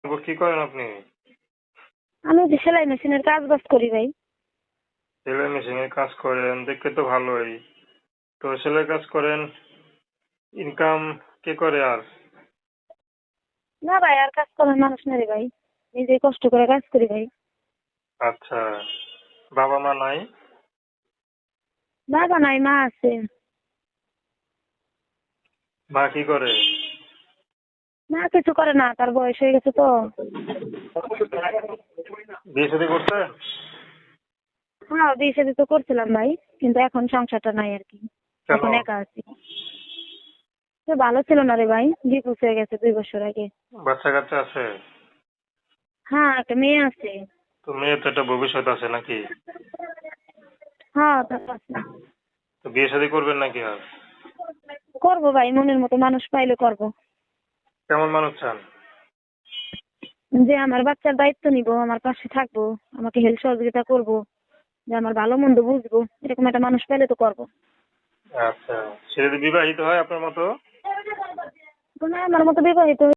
কি করেন আপনি? আমি যে সেলাই মেশিনের কাজ বাজ করি ভাই। সেলাই মেশিনের কাজ করেন, দেখতে তো ভালোই। তো সেলাই কাজ করেন, ইনকাম কে করে আর? না ভাই, আর কাজ করার মানুষ না রে ভাই, নিজে কষ্ট করে কাজ করি ভাই। আচ্ছা, বাবা মা নাই? বাবা নাই, মা আছে। মা কি করে? মা কিছু করে না, তার বয়স হয়ে গেছে তো। বিয়ে শাদী করছে? হ্যাঁ, বিয়ে শাদী তো করছিলাম ভাই, কিন্তু এখন সংসারটা নাই আর কি। কেন? এখন একা আছি। তো ভালো ছিল না রে ভাই, ডিভোর্স হয়ে গেছে 2 বছর আগে। বাচ্চা কাচ্চা আছে? হ্যাঁ, একটা মেয়ে আছে। তো মেয়ে তো একটা ভবিষ্যৎ আছে নাকি? হ্যাঁ, তা আছে। তো বিয়ে শাদী করবেন নাকি আর? করবো ভাই, মনের মতো মানুষ পাইলে করব। কেমন মানুষ চান? যে আমার বাচ্চার দায়িত্ব নিব, আমার পাশে থাকবো, আমাকে হেল্প সহযোগিতা করবো, যে আমার ভালো মন্দ বুঝবো, এরকম একটা মানুষ পেলে তো করবো। আচ্ছা, সে যদি বিবাহিত হয় আপনার মতো? আমার মতো বিবাহিত